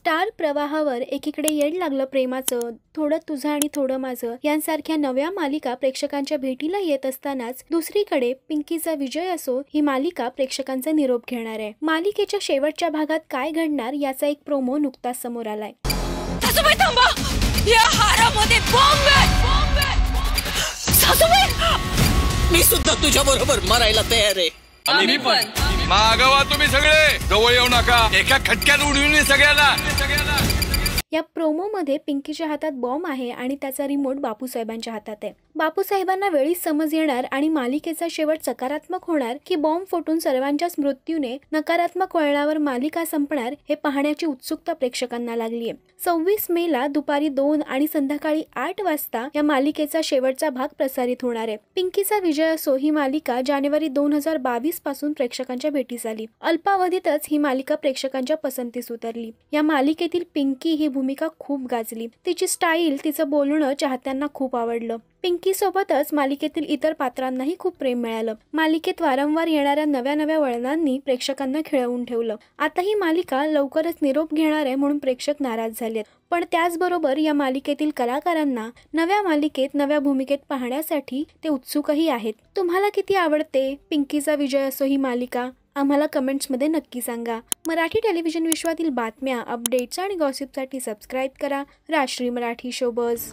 Star प्रवाहावर एकीकडे येड लागलं प्रेमाचं, थोडं तुझं आणि थोडं माझं यांसारख्या नव्या मालिका प्रेक्षकांच्या भेटीला येत असतानाच दुसरीकडे पिंकीचा विजय असो ही मालिका प्रेक्षकांचा निरोप घेणार आहे। मालिकेच्या शेवटच्या भागात काय घडणार याचा एक प्रोमो नुकताच समोर आलाय। सासूबाई थांबा, या हारामध्ये बॉम्ब आहे। सासूबाई, मी सुद्धा तुझ्या बरोबर मरायला तयार आहे। आम्ही पण। मागवा तुम्ही सगळे, जवळ येऊ नका, एका खटक्यात उडवून सगळ्याला। या प्रोमो मध्ये पिंकीच्या हातात बॉम्ब आहे आणि त्याचा रिमोट बापूसाहेबांच्या हातात आहे। बापूसाहेबांना वेळीच समज येणार आणि मालिकेचा शेवट सकारात्मक होणार की बॉम्ब फुटून सर्वांच्याच मृत्यूने नकारात्मक वळणावर मालिका संपणार हे पाहण्याची उत्सुकता प्रेक्षकांना लागली आहे। 26 मेला दुपारी 2 आणि संध्याकाळी 8 वाजता या मालिकेचा शेवटचा भाग प्रसारित होणार आहे। पिंकीचा विजय असो ही मालिका जानेवारी 2022 पासून प्रेक्षकांच्या भेटीस आली। अल्पावधीतच ही मालिका प्रेक्षकांच्या पसंतीस उतरली। या मालिकेतील पिंकी ही भूमिका खूप गाजली। तिची स्टाईल, तिचं बोलणं चाहत्यांना खूप आवडलं। पिंकी सोबतच मालिकेतील इतर पात्रांनाही खूप प्रेम मिळालं। मालिकेत वारंवार येणाऱ्या नव्या वळणांनी प्रेक्षकांना खिळवून ठेवलं। आता ही मालिका लवकरच निरोप घेणार आहे म्हणून प्रेक्षक नाराज झालेत, पण त्याचबरोबर या मालिकेतील कलाकारांना नव्या मालिकेत नव्या भूमिकेत पाहण्यासाठी ते उत्सुकही आहेत। तुम्हाला किती आवडते पिंकीचा विजय असो ही मालिका? आम्हाला कमेंट्समध्ये नक्की सांगा। मराठी टेलिव्हिजन विश्वातील बातम्या, अपडेट्स आणि गॉसिपसाठी सबस्क्राईब करा राष्ट्रीय मराठी शोबज।